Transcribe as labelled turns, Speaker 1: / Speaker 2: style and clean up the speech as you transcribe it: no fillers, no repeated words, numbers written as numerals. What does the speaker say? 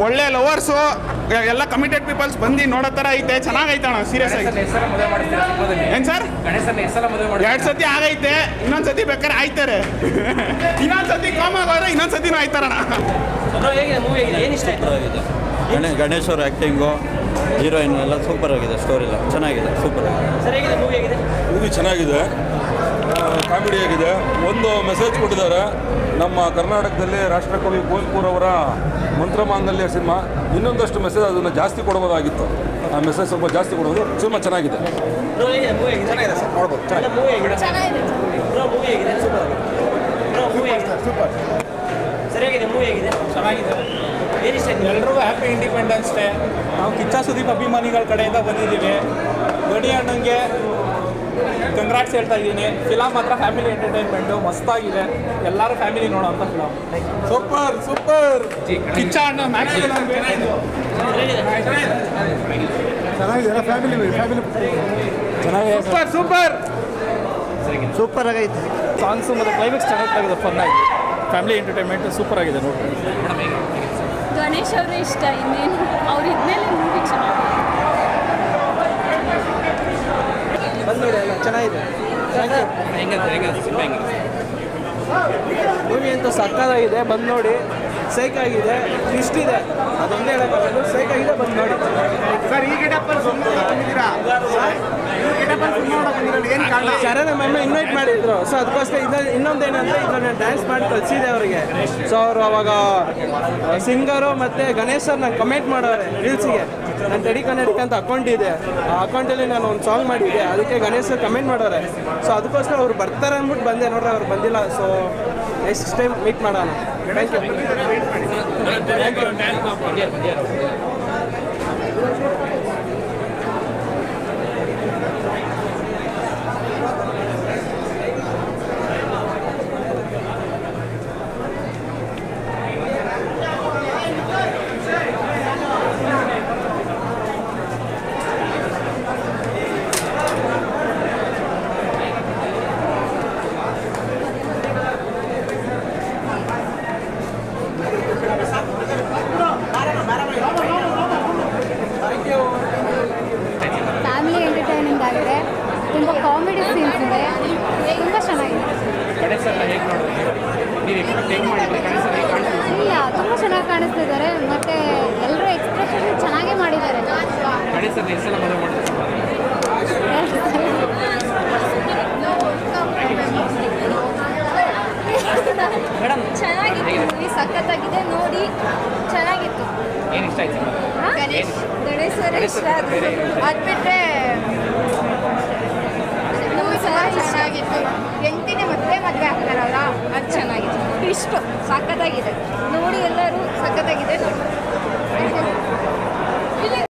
Speaker 1: ಒಳ್ಳೆ ಲವರ್ಸು ಎಲ್ಲ committed people's ಬಂದು ನೋಡೋ ಥರ ಐತೆ. ಚೆನ್ನಾಗೈತೆ ಅಣ್ಣ, ಸೀರಿಯಸ್ ಆಗಿ. ಏನು ಸರ್? 2 ಸತಿ ಆಗೈತೆ, ಇನ್ನೊಂದು ಸತಿ ಬೇಕಾದ್ರೆ ಆಯ್ತಾರೆ. ಇನ್ನೊಂದು ಸತಿ ಕಾಮ್ ಆಗೋದ್ರೆ ಇನ್ನೊಂದು ಸತಿನೂ ಆಯ್ತಾರಣ್ಣ.
Speaker 2: ಗಣೇಶ್ ಅವ್ರ ಆ್ಯಕ್ಟಿಂಗು, ಹೀರೋಯಿನ್ ಎಲ್ಲ ಸೂಪರ್ ಆಗಿದೆ. ಸ್ಟೋರಿ ಎಲ್ಲ ಚೆನ್ನಾಗಿದೆ, ಸೂಪರ್ ಆಗಿದೆ.
Speaker 3: ಮೂವಿ ಚೆನ್ನಾಗಿದೆ, ಕಾಮಿಡಿ ಆಗಿದೆ. ಒಂದು ಮೆಸೇಜ್ ಕೊಟ್ಟಿದ್ದಾರೆ. ನಮ್ಮ ಕರ್ನಾಟಕದಲ್ಲಿ ರಾಷ್ಟ್ರಕವಿ ಕುವೆಂಪು ಅವರ ಮಂತ್ರಮಾಂಗಲ್ಯ ಸಿನಿಮಾ ಇನ್ನೊಂದಷ್ಟು ಮೆಸೇಜ್ ಅದನ್ನು ಜಾಸ್ತಿ ಕೊಡಬಹುದಾಗಿತ್ತು. ಆ ಮೆಸೇಜ್ ಸ್ವಲ್ಪ ಜಾಸ್ತಿ ಕೊಡೋದು. ಸಿನಿಮಾ ಚೆನ್ನಾಗಿದೆ.
Speaker 4: ಎಲ್ರಿಗೂ ಹ್ಯಾಪಿ ಇಂಡಿಪೆಂಡೆನ್ಸ್ ಡೇ. ನಾವು ಕಿಚ್ಚ ಸುದೀಪ್ ಅಭಿಮಾನಿಗಳ ಕಡೆಯಿಂದ ಬಂದಿದ್ದೀವಿ. ಗಣಿ ಅಣ್ಣಂಗೆ ಕಂಗ್ರಾಟ್ಸ್ ಹೇಳ್ತಾ ಇದ್ದೀನಿ. ಫಿಲಮ್ ಮಾತ್ರ ಫ್ಯಾಮಿಲಿ ಎಂಟರ್ಟೈನ್ಮೆಂಟು ಮಸ್ತಾಗಿದೆ. ಎಲ್ಲರೂ ಫ್ಯಾಮಿಲಿ ನೋಡೋಂಥ ಫಿಲಮ್. Super super. ಕಿಚ್ಚ ಅಣ್ಣ ಮ್ಯಾಕ್ಸಿಮಮ್ ಚೆನ್ನಾಗಿದೆ. ಸೂಪರ್ ಸೂಪರ್
Speaker 2: ಸೂಪರ್ ಆಗೈತೆ.
Speaker 4: ಸಾಂಗ್ಸು ಮತ್ತು ಕ್ಲೈಮ್ಯಾಕ್ಸ್ ಚೆನ್ನಾಗಿದೆ. ಫನ್ ಆಗಿದೆ. ಫ್ಯಾಮಿಲಿ ಎಂಟರ್ಟೈನ್ಮೆಂಟ್ ಸೂಪರ್ ಆಗಿದೆ ನೋಡಿ.
Speaker 5: ಗಣೇಶ್ ಅವರು ಇಷ್ಟ. ಇನ್ನೇನು ಅವ್ರು ಇದ್ಮೇಲೆ ಮೂವಿ ಚೆನ್ನಾಗಿದೆ.
Speaker 4: ಬಂದು ನೋಡಿ, ಎಲ್ಲ ಚೆನ್ನಾಗಿದೆ. ಮೂವಿ ಅಂತೂ ಸಕ್ಕತ್ತಾಗಿದೆ. ಬಂದು ನೋಡಿ. ಸೇಕ್ ಆಗಿದೆ, ಟ್ವಿಸ್ಟ್ ಇದೆ, ಅದೊಂದೇ ಹೇಳೋಕ್ಕಾಗಲ್ಲ. ಸೇಕ್ ಆಗಿದೆ, ಬಂದು ನೋಡಿ.
Speaker 1: ಸರ್, ಈ ಗೆಟಪ್ಪಲ್ಲಿ ಬಂದಿದ್ದೀರಾ?
Speaker 4: ಶರಣ ಮ್ಯಾಮ್ ಇನ್ವೈಟ್ ಮಾಡಿದ್ರು. ಸೊ ಅದಕ್ಕೋಸ್ಕರ ಇನ್ನೊಂದೇನಂದರೆ ಇದನ್ನ ಡ್ಯಾನ್ಸ್ ಮಾಡಿ ಕಲಿಸಿದೆ ಅವರಿಗೆ. ಸೊ ಅವರು ಅವಾಗ ಸಿಂಗರು ಮತ್ತು ಗಣೇಶ್ ಸರ್ ನಂಗೆ ಕಮೆಂಟ್ ಮಾಡೋರೆ ರೀಲ್ಸಿಗೆ. ನನ್ನ ಟೆಡಿ ಕನ್ನಡಿಕ ಅಂತ ಅಕೌಂಟ್ ಇದೆ. ಆ ಅಕೌಂಟಲ್ಲಿ ನಾನು ಒಂದು ಸಾಂಗ್ ಮಾಡಿದ್ದೆ, ಅದಕ್ಕೆ ಗಣೇಶ್ ಸರ್ ಕಮೆಂಟ್ ಮಾಡೋರೆ. ಸೊ ಅದಕ್ಕೋಸ್ಕರ ಅವ್ರು ಬರ್ತಾರೆ ಅಂದ್ಬಿಟ್ಟು ಬಂದೆ. ನೋಡ್ರೆ ಅವ್ರು ಬಂದಿಲ್ಲ. ಸೊ ನೆಕ್ಸ್ಟ್ ಟೈಮ್ ಮೀಟ್ ಮಾಡೋಣ. Thank you.
Speaker 5: ಫ್ಯಾಮಿಲಿ ಎಂಟರ್ಟೈನಿಂಗ್ ಆಗಿದೆ. ತುಂಬ ಕಾಮಿಡಿ ಸೀನ್ಸ್ ಇದೆ. ತುಂಬ ಚೆನ್ನಾಗಿದೆ. ಇಲ್ಲ, ತುಂಬ ಚೆನ್ನಾಗಿ ಕಾಣಿಸ್ತಿದ್ದಾರೆ. ಮತ್ತು ಎಲ್ಲರೂ ಎಕ್ಸ್ಪ್ರೆಷನ್ ಚೆನ್ನಾಗೇ ಮಾಡಿದ್ದಾರೆ. ಚೆನ್ನಾಗಿತ್ತು ಮೂವಿ, ಸಖತ್ತಾಗಿದೆ. ನೋಡಿ, ಚೆನ್ನಾಗಿತ್ತು. ಗಣೇಶ್ ಸರ್ ಇಷ್ಟ. ಅದು ಬಿಟ್ಟರೆ ಮೂವಿ ಚೆನ್ನಾಗಿತ್ತು. ಹೆಂಡತಿನೇ ಮದುವೆ ಆಗ್ತಾರಲ್ಲ, ಅದು ಚೆನ್ನಾಗಿದೆ. ಇಷ್ಟು ಸಖತ್ತಾಗಿದೆ. ನೋಡಿ, ಎಲ್ಲರೂ ಸಖತ್ತಾಗಿದೆ ನೋಡಿ.